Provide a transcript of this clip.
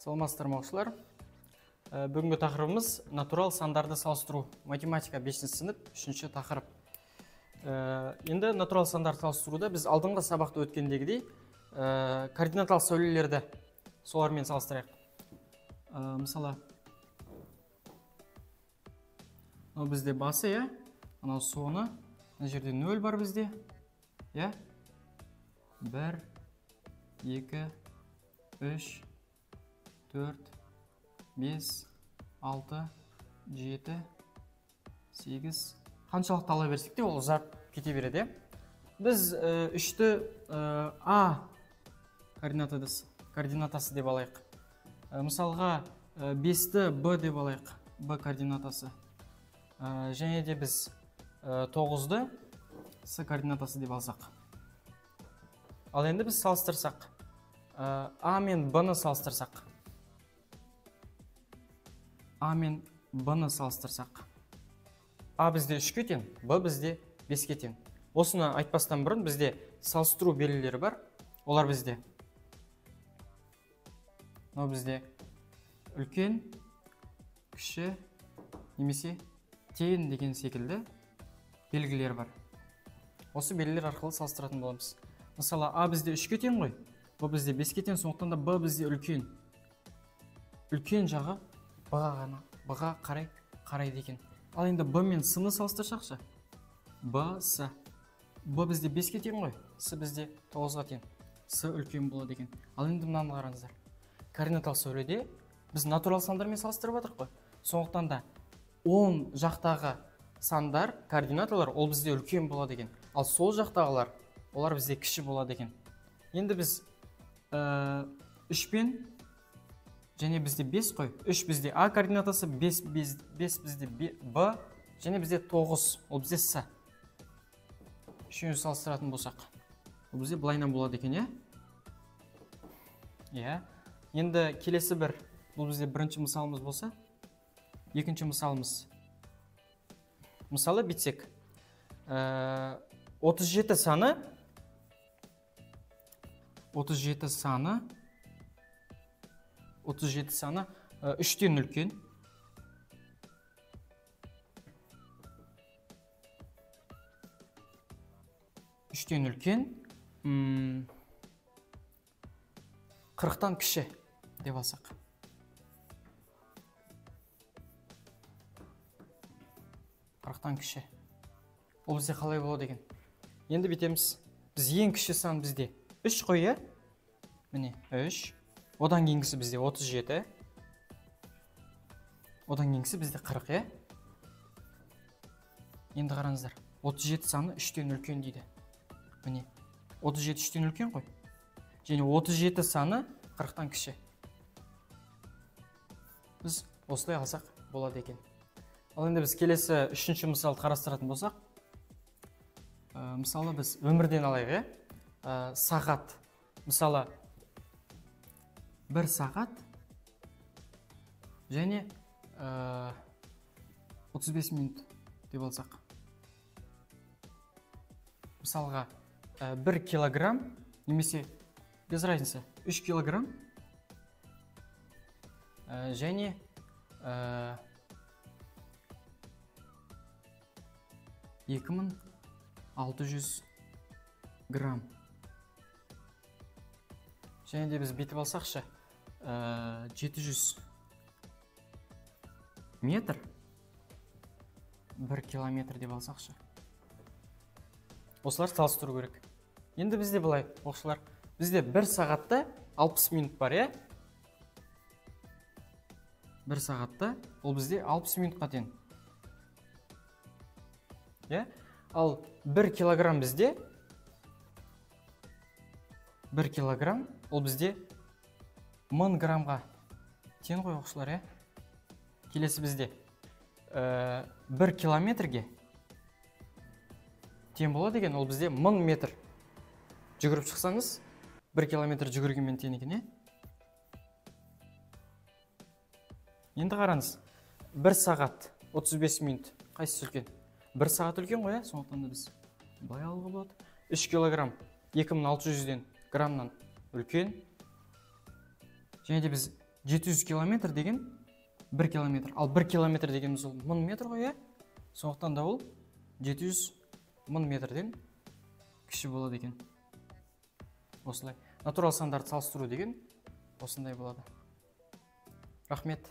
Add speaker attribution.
Speaker 1: Саламатсыздар ма оқушылар? Бүгінгі тақырыбымыз натурал сандарды салыстыру. Математика 5-ші сынып 3-ші тақырып. Енді натурал сандарды салыстыруда біз алдыңғы сабақта өткендегідей координаталық сөйлелерді солармен салыстырайық. Мысалы, бізде басы, анау соны, мына жерде 0 бар бізде. 1, 2, 3, 4, 5, 6, 7, 8. Қаншалықты ала берсек те, ол ұзап кете береді. Біз 3-ті А координатасы деп алайық. Мысалға 5-ті Б деп алайық. Б координатасы. Және де біз 9-ды С координатасы деп алсақ. Ал енді біз салыстырсақ. А мен Б-ны салыстырсақ. А мен Б-ны салыстырсақ. А бізде 3-ке тең, Б бізде 5-ке тең. Осыны айтпастан бұрын бізде салыстыру белгілері бар. Олар бізде. Мынау бізде үлкен, кіші, немесе тең деген секілді белгілер бар. Осы белгілер арқылы салыстыратын боламыз. Мысалы, А бізде 3-ке тең ғой, Б бізде 5-ке тең, сондықтан да Б бізде үлкен. Үлкен жағы Б-ға қарай деген. Ал енді Б мен С-ны салыстырсақшы. Б, С. Б бізде 5-ке тең ғой, С бізде 9-ға тең. С үлкен болады екен. Ал енді мынаны қараңыздар. Координаталық сөйледе біз натурал сандармен салыстырып жатырмыз ғой. Сондықтан да 10 жақтағы сандар, координаталар ол бізде үлкен болады екен. Ал сол жақтағылар, олар бізде кіші болады екен. Енді біз 3 пен және бізде 5 қой. 3 бізде А координатасы, 5 бізде Б, және бізде 9, ол бізде С. Үшінші салыстыратын болсақ. Ол бізде былайынан болады екен, Енді келесі бұл бізде бірінші мысалымыз болса, екінші мысалымыз. Мысалы бітсек, 37 саны 3-тен үлкен. 3-тен үлкен, 40-тан кіші деп алсақ. 40-тан кіші. Ол бізде қалай болады екен? Енді бітеміз. Біз ең кіші сан бізде 3 қой, Міне 3. Одан кейінгісі бізде 37. Одан кейінгісі бізде 40, Енді қараңыздар. 37 саны 3-тен үлкен дейді. Міне 37 3-тен үлкен қой. Және 37 саны 40-тан кіші. Біз осылай алсақ болады екен. Ал енді біз келесі 3-ші мысалды қарастыратын болсақ, мысалы біз өмірден алайық, сағат. Мысалы 1 сағат және 35 минут деп алсақ. Мысалға 1 килограмм, немесе без разницы 3 килограмм және 2600 грамм. Және де біз бетіп алсақшы, 700 метр 1 километр деп алсақшы. Осылар салыстыру керек. Енді бізде былай, оқушылар, бізде 1 сағатта 60 минут бар, 1 сағатта ол бізде 60 минутқа тең. Ал 1 килограмм бізде 1 килограмм ол бізде 1000 граммға тең ғой, оқушылар, Келесі бізде 1 километрге тең болады екен, ол бізде 1000 метр. Жүгіріп шықсаңыз, 1 километр жүгіргенмен тең екен, Енді қараңыз, 1 сағат 35 минут қайсысы үлкен? 1 сағат үлкен ғой, сондықтан да біз былай алуға болады. 3 килограмм 2600 граммнан үлкен. Және де біз 700 километр деген 1 километр. Ал 1 километр дегеніміз ол 1000 метр ғой, иә? Сондықтан да ол 700 1000 метрден кіші болады екен. Осылай. Натурал сандарды салыстыру деген осындай болады. Рахмет.